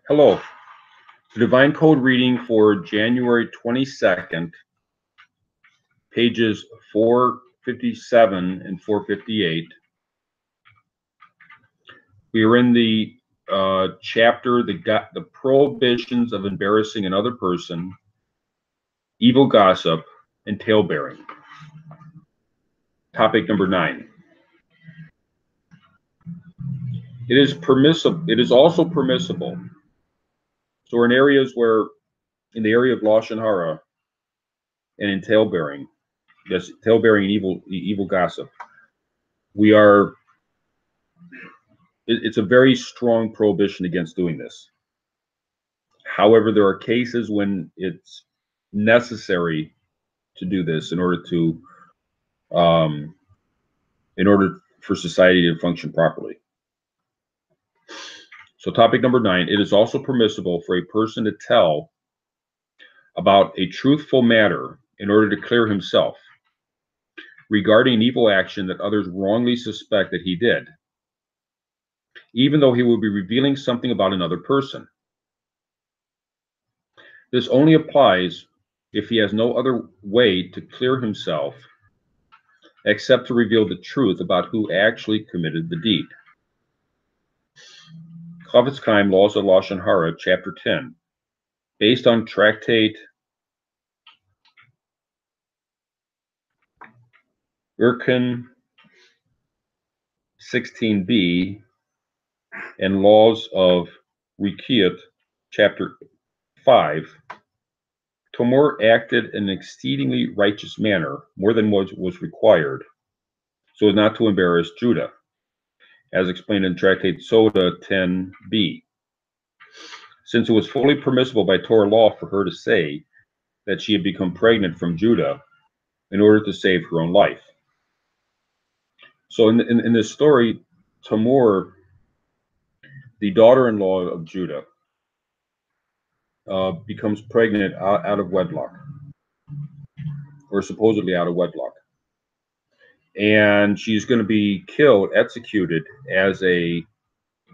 Hello. The Divine Code reading for January 22nd, pages 457 and 458. We are in the chapter, the Prohibitions of Embarrassing Another Person, Evil Gossip, and Talebearing. Topic number 9. It is also permissible. So we're in areas where, in the area of Lashon Hara and in talebearing, yes, talebearing and evil gossip, it's a very strong prohibition against doing this. However, there are cases when it's necessary to do this in order for society to function properly. So topic number 9, it is also permissible for a person to tell about a truthful matter in order to clear himself regarding an evil action that others wrongly suspect that he did, even though he will be revealing something about another person. This only applies if he has no other way to clear himself except to reveal the truth about who actually committed the deed. Chavetz Chaim, Laws of Lashon Hara, Chapter 10, based on Tractate Erkin 16b and Laws of Rikiot, Chapter 5. Tamor acted in an exceedingly righteous manner, more than was required, so as not to embarrass Judah, as explained in Tractate Soda 10b. Since it was fully permissible by Torah law for her to say that she had become pregnant from Judah in order to save her own life. So in this story, Tamor, the daughter-in-law of Judah, becomes pregnant out of wedlock, or supposedly out of wedlock. And she's going to be executed as a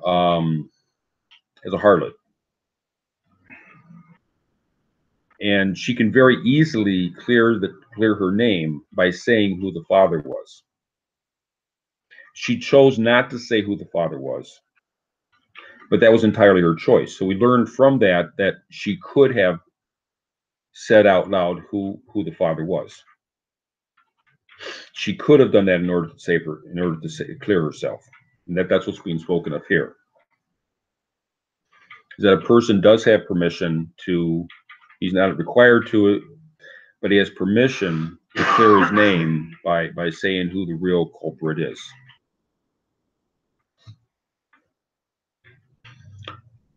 harlot. And she can very easily clear her name by saying who the father was. She chose not to say who the father was, but that was entirely her choice. So we learned from that she could have said out loud who the father was. She could have done that in order to save her, in order to clear herself. And that's what's being spoken of here. Is that a person does have permission to, he's not required to it, but he has permission to clear his name by saying who the real culprit is.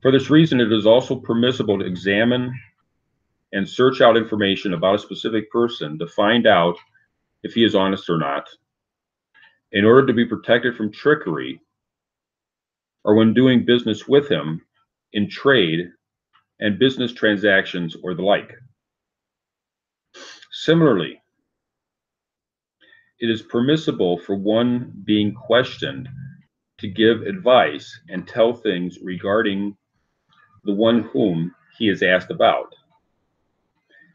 For this reason, it is also permissible to examine and search out information about a specific person to find out if he is honest or not, in order to be protected from trickery, or when doing business with him in trade and business transactions or the like. Similarly, it is permissible for one being questioned to give advice and tell things regarding the one whom he is asked about,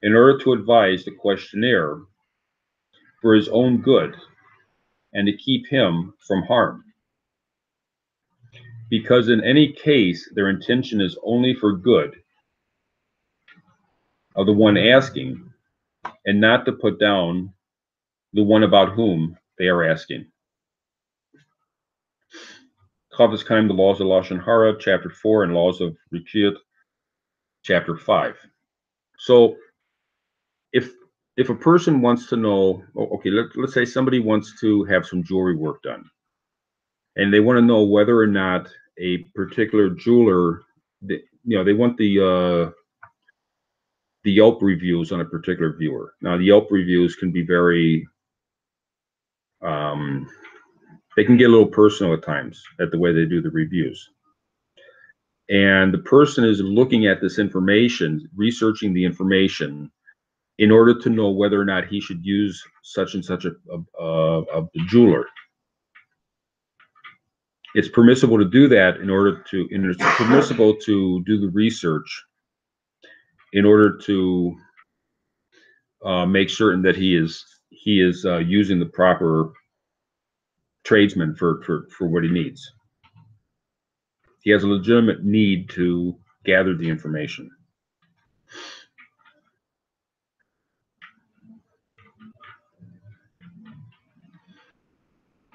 in order to advise the questionnaire for his own good and to keep him from harm. Because in any case, their intention is only for good of the one asking, and not to put down the one about whom they are asking. Chavetz Chaim, the Laws of Lashon Hara, Chapter 4, and Laws of Rikiot, Chapter 5. So, if a person wants to know, okay, let's say somebody wants to have some jewelry work done, and they want to know whether or not a particular jeweler, they want the Yelp reviews on a particular viewer. Now, the Yelp reviews can be very, they can get a little personal at times at the way they do the reviews. And the person is looking at this information, researching the information, in order to know whether or not he should use such and such a jeweler. It's permissible to do that and it's permissible to do the research in order to make certain that he is using the proper tradesman for what he needs. He has a legitimate need to gather the information.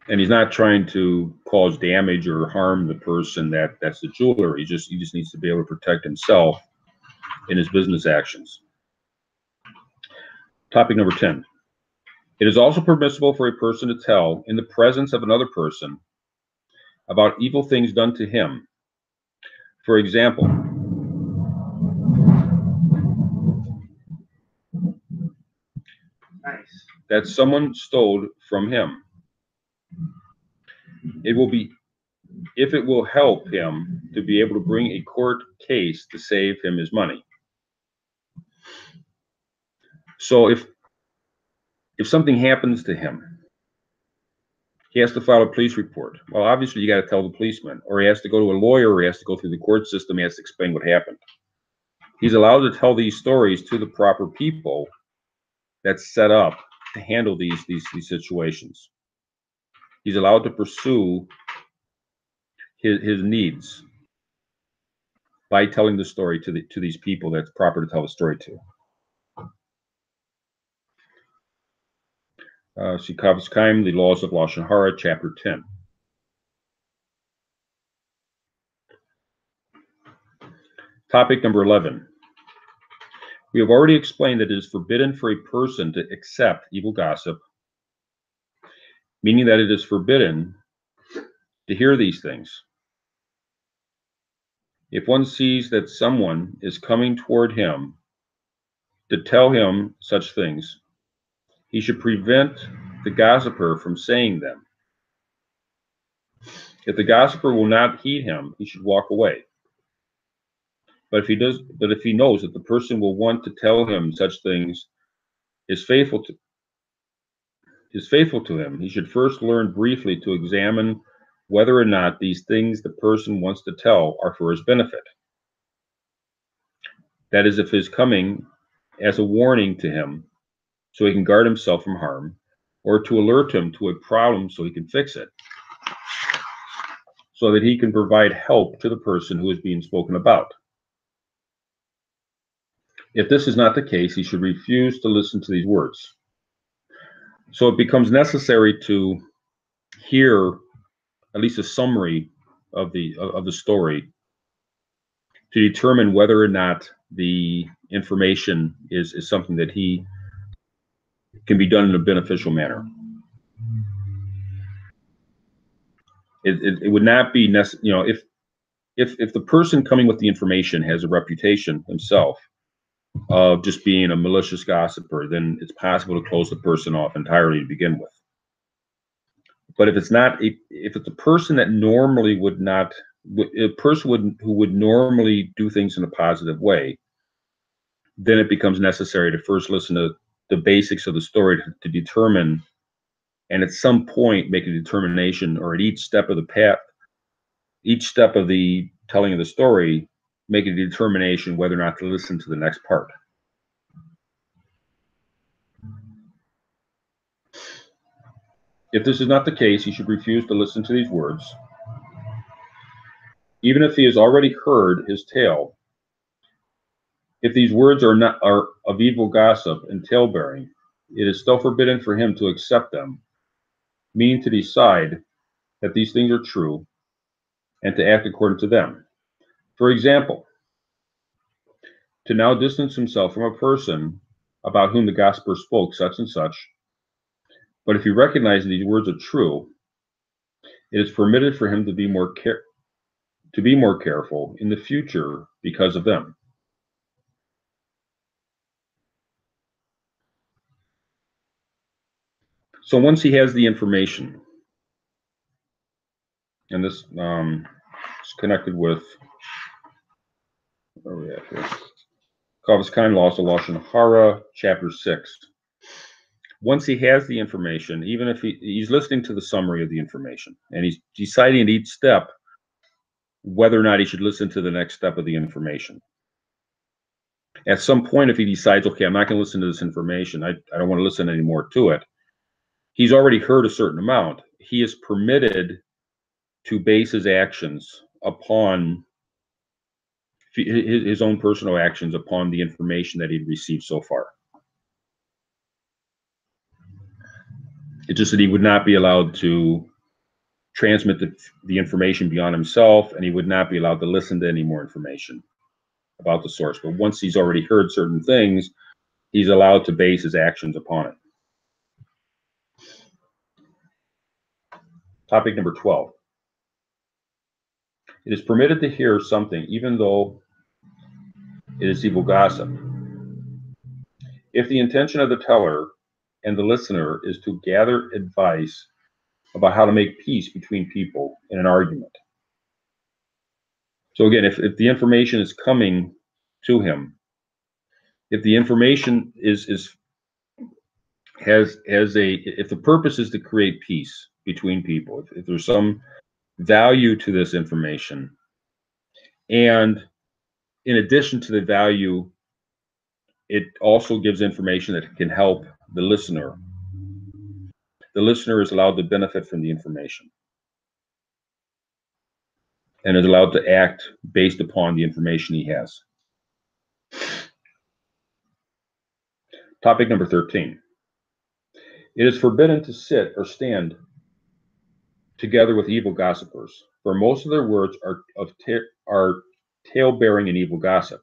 And he's not trying to cause damage or harm the person that's the jeweler. He just needs to be able to protect himself in his business actions. Topic number 10. It is also permissible for a person to tell in the presence of another person about evil things done to him. For example, that someone stole from him. It will be, if it will help him to be able to bring a court case to save him his money. So if something happens to him, he has to file a police report. Well, obviously you got to tell the policeman, or he has to go to a lawyer, or he has to go through the court system. He has to explain what happened. He's allowed to tell these stories to the proper people that's set up to handle these situations. He's allowed to pursue his needs by telling the story to these people that's proper to tell the story to. Sikavskaim, the Laws of Lashon Hara, Chapter 10. Topic number 11. We have already explained that it is forbidden for a person to accept evil gossip, meaning that it is forbidden to hear these things. If one sees that someone is coming toward him to tell him such things, he should prevent the gossiper from saying them. If the gossiper will not heed him, he should walk away. But if he knows that the person will want to tell him such things is faithful to him, he should first learn briefly to examine whether or not these things the person wants to tell are for his benefit. That is, if his coming as a warning to him so he can guard himself from harm, or to alert him to a problem so he can fix it, so that he can provide help to the person who is being spoken about. If this is not the case, he should refuse to listen to these words. So it becomes necessary to hear at least a summary of the story to determine whether or not the information is something that he can be done in a beneficial manner. It would not be necessary, if the person coming with the information has a reputation himself of just being a malicious gossiper, then it's possible to close the person off entirely to begin with. But if it's a person that normally who would normally do things in a positive way, then it becomes necessary to first listen to the basics of the story to determine, and at some point make a determination, or at each step of the path, each step of the telling of the story, make a determination whether or not to listen to the next part. If this is not the case, he should refuse to listen to these words. Even if he has already heard his tale, if these words are of evil gossip and tale-bearing, it is still forbidden for him to accept them, meaning to decide that these things are true and to act according to them. For example, to now distance himself from a person about whom the gossiper spoke such and such, but if he recognizes these words are true, it is permitted for him to be more careful in the future because of them. So once he has the information, and this is connected with, where are we at here? Kavas Kain Laws of Lashon Hara, Chapter 6. Once he has the information, even if he's listening to the summary of the information and he's deciding at each step whether or not he should listen to the next step of the information. At some point, if he decides, okay, I'm not going to listen to this information, I don't want to listen anymore to it, he's already heard a certain amount. He is permitted to base his actions upon his own personal actions upon the information that he'd received so far. It's just that he would not be allowed to transmit the information beyond himself, and he would not be allowed to listen to any more information about the source. But once he's already heard certain things, he's allowed to base his actions upon it. Topic number 12. It is permitted to hear something even though it is evil gossip, if the intention of the teller and the listener is to gather advice about how to make peace between people in an argument. So again, if the information is coming to him, if the information if the purpose is to create peace between people, if there's some value to this information, and in addition to the value, it also gives information that can help the listener. The listener is allowed to benefit from the information and is allowed to act based upon the information he has. Topic number 13. It is forbidden to sit or stand together with evil gossipers, for most of their words are tale-bearing and evil gossip.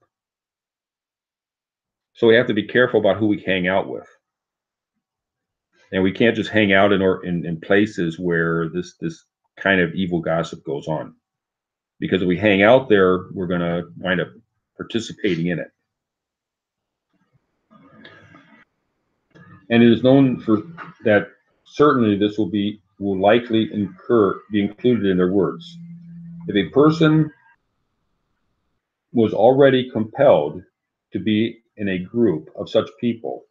So we have to be careful about who we hang out with. And we can't just hang out in places where this kind of evil gossip goes on. Because if we hang out there, we're going to wind up participating in it. And it is known for that certainly this will likely be included in their words. If a person was already compelled to be in a group of such people,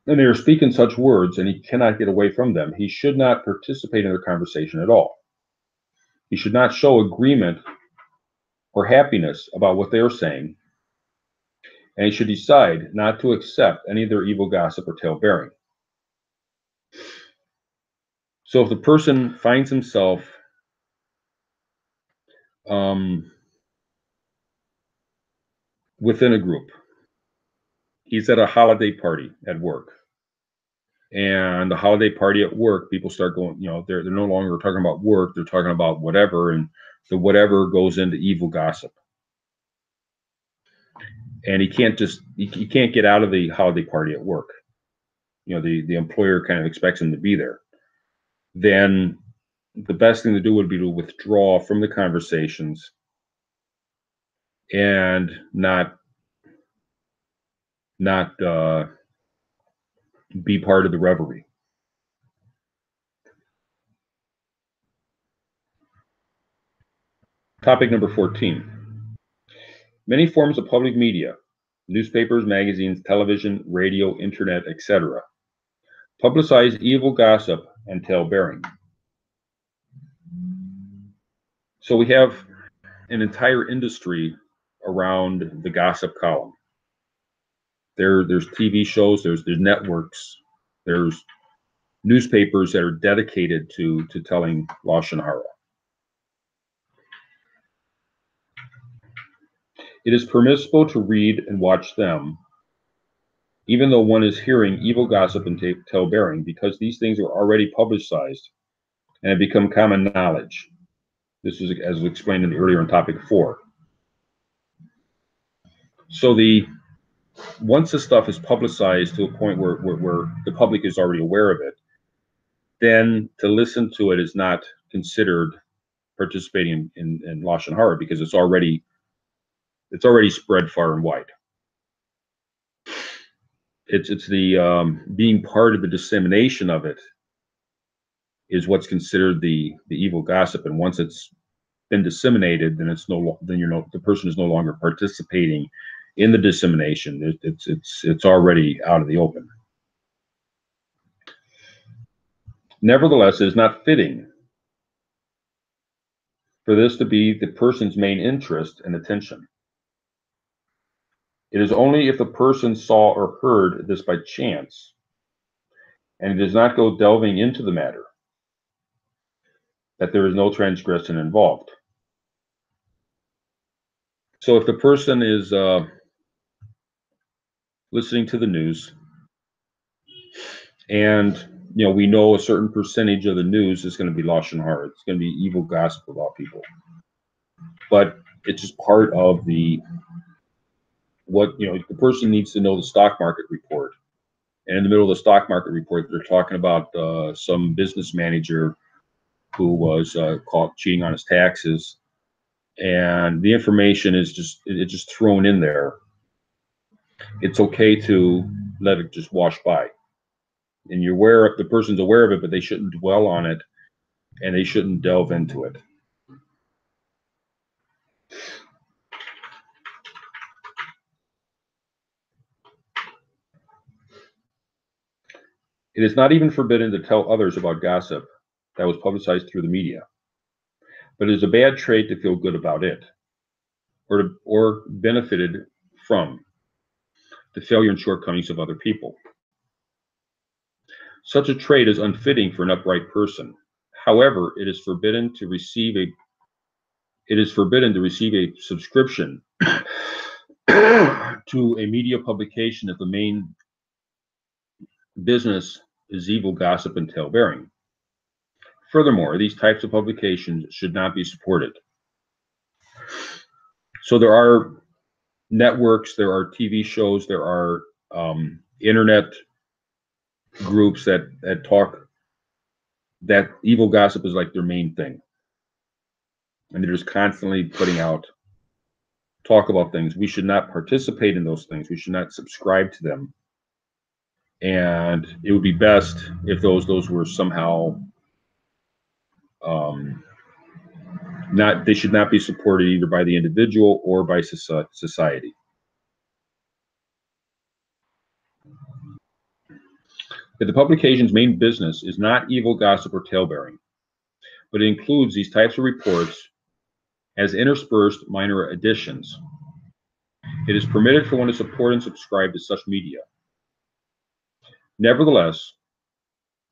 and they are speaking such words and he cannot get away from them, he should not participate in their conversation at all. He should not show agreement or happiness about what they are saying, and he should decide not to accept any of their evil gossip or tale-bearing. So if the person finds himself within a group, he's at a holiday party at work, and the holiday party at work, people start going, they're no longer talking about work, they're talking about whatever, and the whatever goes into evil gossip. And he can't get out of the holiday party at work. The employer kind of expects him to be there. Then the best thing to do would be to withdraw from the conversations and not be part of the revelry. Topic number 14. Many forms of public media, newspapers, magazines, television, radio, internet, etc., publicize evil gossip and tale-bearing. So we have an entire industry around the gossip column. There's TV shows, there's networks, there's newspapers that are dedicated to telling Lashon Hara. It is permissible to read and watch them, even though one is hearing evil gossip and tale-bearing, because these things are already publicized and have become common knowledge. This is as explained earlier in topic 4. So once this stuff is publicized to a point where the public is already aware of it, then to listen to it is not considered participating in Lashon Hara, because it's already spread far and wide. It's the being part of the dissemination of it is what's considered the evil gossip, and once it's been disseminated, then the person is no longer participating in the dissemination. It's already out of the open. Nevertheless, it is not fitting for this to be the person's main interest and attention. It is only if the person saw or heard this by chance, and does not go delving into the matter, that there is no transgression involved. So if the person is listening to the news, and we know a certain percentage of the news is going to be lashon hara, it's going to be evil gossip about people, but it's just part of the person needs to know the stock market report. And in the middle of the stock market report, they're talking about some business manager who was caught cheating on his taxes, and the information is just thrown in there. It's okay to let it just wash by, and the person's aware of it, but they shouldn't dwell on it, and they shouldn't delve into it. It is not even forbidden to tell others about gossip that was publicized through the media, but it is a bad trait to feel good about it, or benefited from the failure and shortcomings of other people. Such a trait is unfitting for an upright person. However, it is forbidden to receive a subscription to a media publication if the main business is evil gossip and tale-bearing. Furthermore, these types of publications should not be supported. So there are networks, there are TV shows, there are internet groups that talk that evil gossip is like their main thing, and they're just constantly putting out talk about things. We should not participate in those things. We should not subscribe to them, and it would be best if those were somehow they should not be supported either by the individual or by society. If the publication's main business is not evil gossip or tale-bearing, but it includes these types of reports as interspersed minor additions, it is permitted for one to support and subscribe to such media. Nevertheless,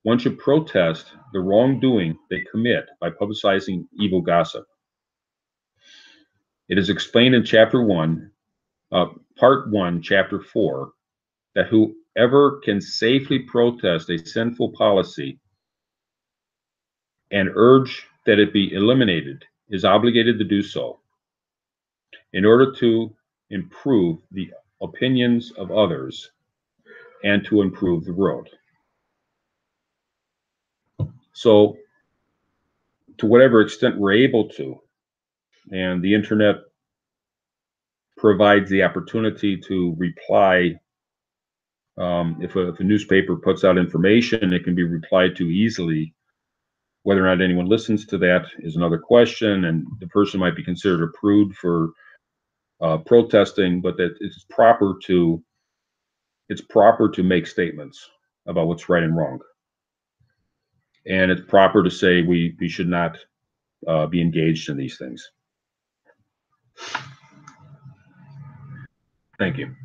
one should protest the wrongdoing they commit by publicizing evil gossip. It is explained in Part 1, Chapter 4, that whoever can safely protest a sinful policy and urge that it be eliminated is obligated to do so in order to improve the opinions of others and to improve the world. So, to whatever extent we're able to, and the internet provides the opportunity to reply. If a newspaper puts out information, it can be replied to easily. Whether or not anyone listens to that is another question, and the person might be considered a prude for protesting, but that it's proper to make statements about what's right and wrong, and it's proper to say we should not be engaged in these things. Thank you.